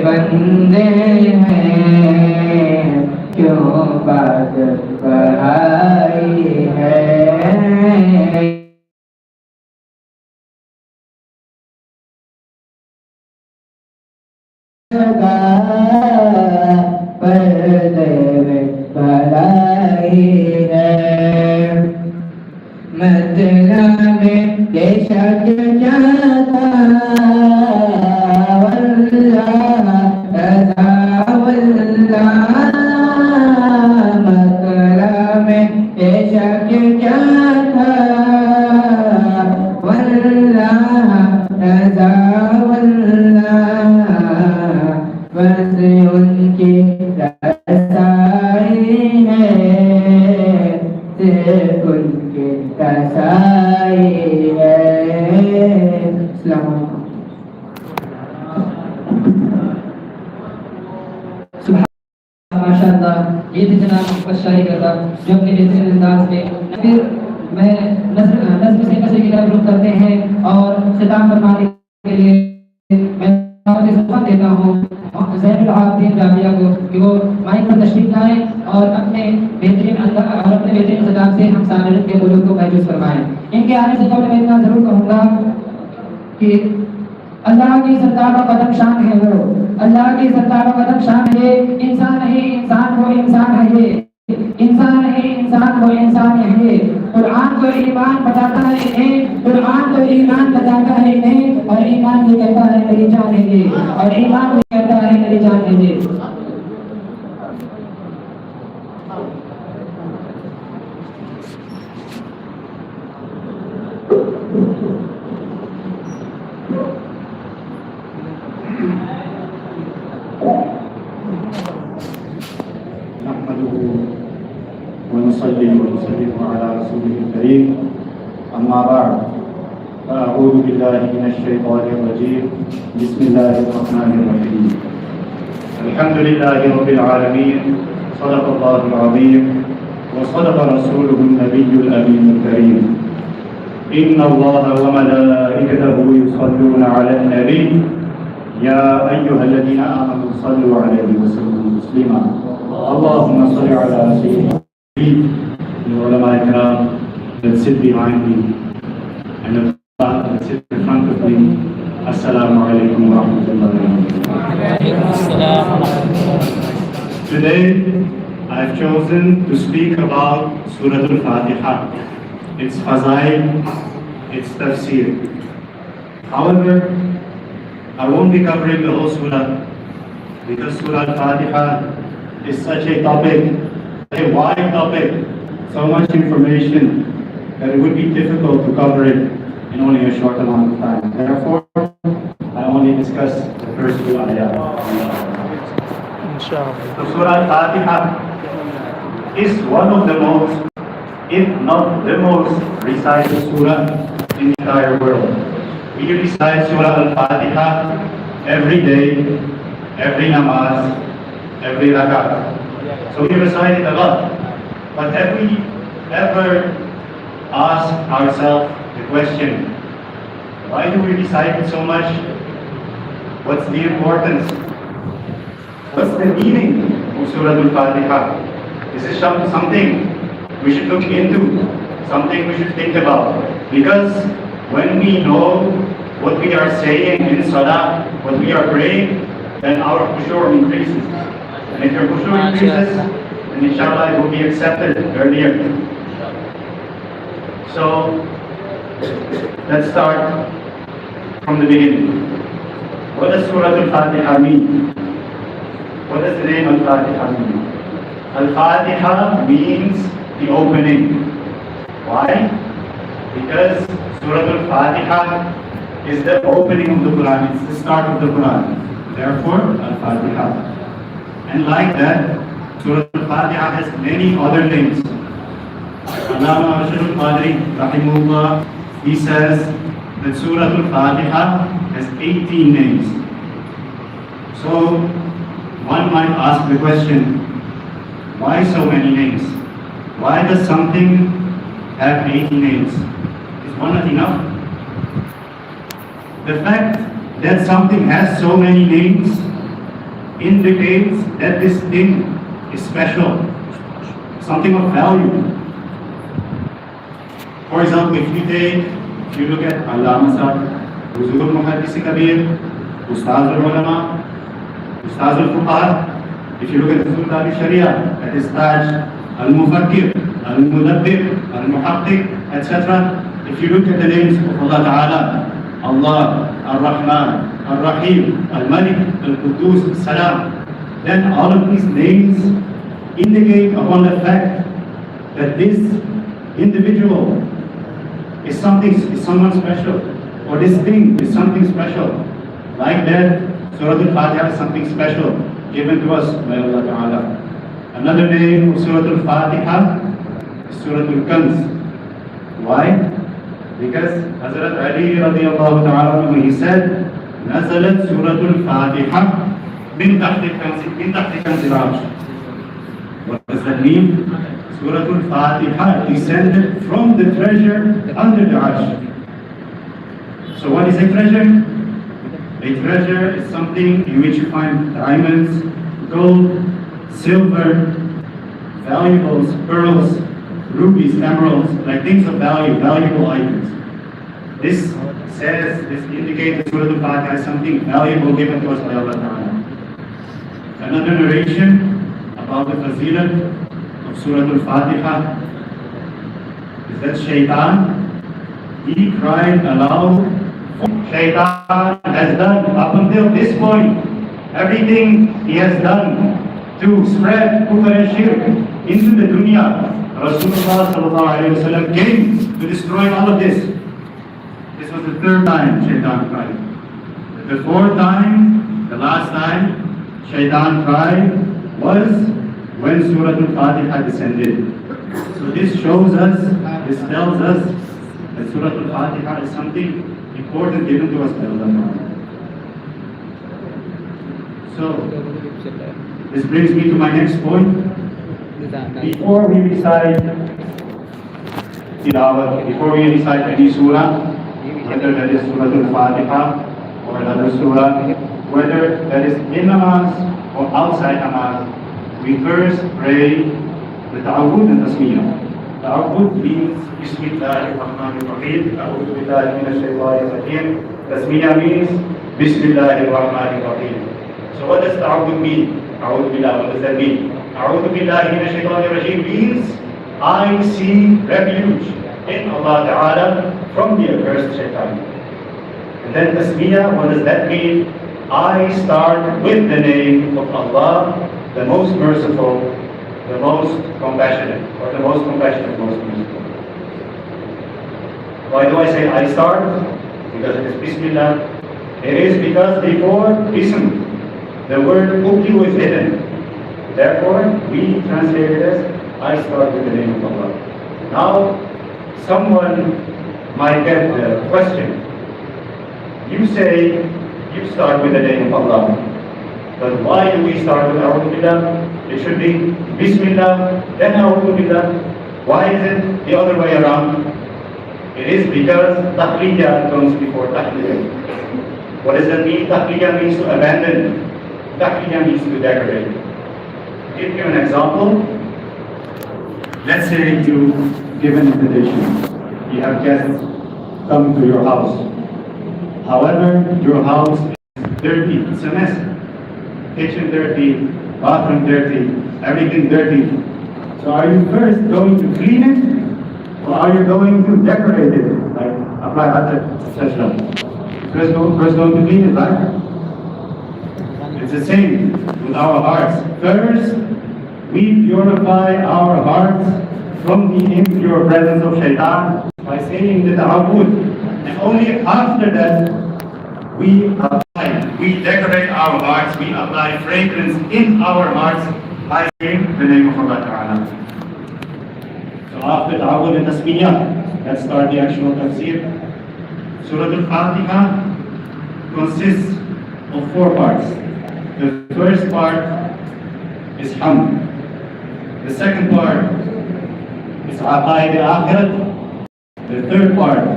बंदे हैं, क्यों बात बढ़ाई है। पर्दे में भलाई है, मतलब में ये शक क्या था, वल्लाह रज़ा वल्लाह, मतलब में ये शक क्या था, वल्लाह रज़ा वल्लाह, बस उनकी रसाई है, सिर्फ उनकी रसाई है। माशाअल्लाह, ये थे जनाब मोहम्मद शाही करता जो अपने बेहतरीन अंदाज में फिर मैं नज़्म से नज़र की तरफ रुख करते हैं और खिताब फरमाने के लिए मैं देता हूँ जामिया को कि वो माइक पर तशरीफ लाएं और अपने बेहतरीन खिताब से हम सामने के लोगों को महसूस करवाएं। इनके आने से पहले मैं इतना जरूर कहूँगा कि अल्लाह की सरकार का कदम शान है, वो अल्लाह की सरकार का कदम शान है। इंसान नहीं इंसान वो इंसान है, ये इंसान नहीं इंसान वो इंसान है। कुरान को ईमान बताता है इन्हें, कुरान को ईमान बताता है इन्हें, और ईमान ये कहता है मेरी जान है ये, और ईमान ये कहता है मेरी जान है ये। ونصلي ونسلم على رسوله الكريم أما بعد فأعوذ بالله من الشيطان الرجيم بسم الله الرحمن الرحيم الحمد لله رب العالمين صدق الله العظيم وصدق رسوله النبي الأمين الكريم إن الله وملائكته يصلون على النبي يا أيها الذين آمنوا صلوا عليه وسلموا تسليما اللهم صل على سيدنا the ulama ikram that sit behind me and the that sit in front of me. Assalamu alaikum wa rahmatullahi wa barakatuh. Today I have chosen to speak about Surah Al-Fatiha, its fazail, its tafsir. However, I won't be covering the whole surah because Surah Al-Fatiha is such a topic, a wide topic, so much information that it would be difficult to cover it in only a short amount of time. Therefore, I only discuss the first two ayat. So Surah Al-Fatiha is one of the most, if not the most, recited surah in the entire world. We recite Surah Al-Fatiha every day, every namaz, every rakat. So we recite it a lot. But have we ever asked ourselves the question, why do we recite it so much? What's the importance? What's the meaning of Surah Al-Fatiha? This is something we should look into, something we should think about. Because when we know what we are saying in Salah, what we are praying, then our khushu' increases. And if your khushu' increases, then inshallah it will be accepted earlier. So, let's start from the beginning. What does Surah Al-Fatiha mean? What does the name Al-Fatiha mean? Al-Fatiha means the opening. Why? Because Surah Al-Fatiha is the opening of the Quran, it's the start of the Quran. Therefore, Al-Fatiha. And like that, Surah Al-Fatiha has many other names. Allama Al-Qadri, rahimahullah, he says that Surah Al-Fatiha has 18 names. So, one might ask the question, why so many names? Why does something have 18 names? Is one not enough? The fact that something has so many names indicates that this thing is special, something of value. For example, if you look at Allama Sahib, Huzur Muhaddis Kabir, Ustaz al-Ulama, Ustaz al-Fuqaha. If you look at Huzur al-Sharia, that is Taj al-Mufakkir, al-Mudabbir, al-Muhaqqiq, etc. If you look at the names of Allah Ta'ala, Allah, Ar-Rahman, Ar-Rahim, Al-Malik, Al-Quddus, Al-Salam, then all of these names indicate upon the fact that this individual is someone special, or this thing is something special. Like that, Surah Al-Fatiha is something special given to us by Allah Ta'ala. Another name of Surah Al-Fatiha is Surah Al-Kanz. Why? Because Hazrat Ali radiallahu ta'ala, he said, نزلت سورة الفاتحة من تحت كنز العرش. What does that mean? Surah Al-Fatiha descended from the treasure under the arsh. So what is a treasure? A treasure is something in which you find diamonds, gold, silver, valuables, pearls, rubies, emeralds, like things of value, valuable items. This indicates that Surah Al-Fatiha is something valuable given to us by Allah Ta'ala. Another narration about the fazilat of Surah Al-Fatiha is that Shaitan, he cried aloud. Shaitan has done up until this point everything he has done to spread kufr and shirk into the dunya. Rasulullah sallallahu alayhi wa sallam came to destroy all of this. This was the third time Shaitan cried. The fourth time, the last time Shaitan cried was when Surah Al-Fatiha descended. So this shows us, this tells us that Surah Al-Fatiha is something important given to us by Allah. So this brings me to my next point. Before we recite tilawat, before we recite any surah, whether that is Surah Al-Fatiha or another surah, whether that is in namaz or outside namaz, we first pray the ta'awud and tasmiyah. Ta'awud means Bismillahir Rahmanir Rahim, A'udhu Billahi Minash Shaitanir Rajim. Tasmiyah means Bismillahir Rahmanir Rahim. So what does ta'awud mean? A'udhu Billah, what does that mean? A'udhu Billahi Minash Shaitanir Rajim means I seek refuge in Allah Ta'ala from the accursed shaitan. And then tasmiyah, what does that mean? I start with the name of Allah, the most merciful, the most compassionate, or the most compassionate, most merciful. Why do I say I start? Because it is Bismillah. It is because before Bism, the word Ukyu is hidden. Therefore, we translate it as I start with the name of Allah. Now, someone might get the question. You say you start with the name of Allah. But why do we start with A'udhu Billah? It should be Bismillah, then A'udhu Billah. Why is it the other way around? It is because Tahliyah comes before Tahliyah. What does that mean? Tahliyah means to abandon. Tahliyah means to decorate. To give you an example, let's say you give an invitation. You have guests come to your house. However, your house is dirty, it's a mess. Kitchen dirty, bathroom dirty, everything dirty. So are you first going to clean it, or are you going to decorate it? Like apply atar, etc. First going to clean it, right? It's the same with our hearts. First, we purify our hearts from the impure presence of shaitan by saying the ta'awud. And only after that, we decorate our hearts, we apply fragrance in our hearts by saying the name of Allah Ta'ala. So after ta'awud and tasmiyah, let's start the actual tafsir. Surah Al-Fatiha consists of 4 parts. The first part is Hamd. The second part is Aqaid al-Akhirat. The third part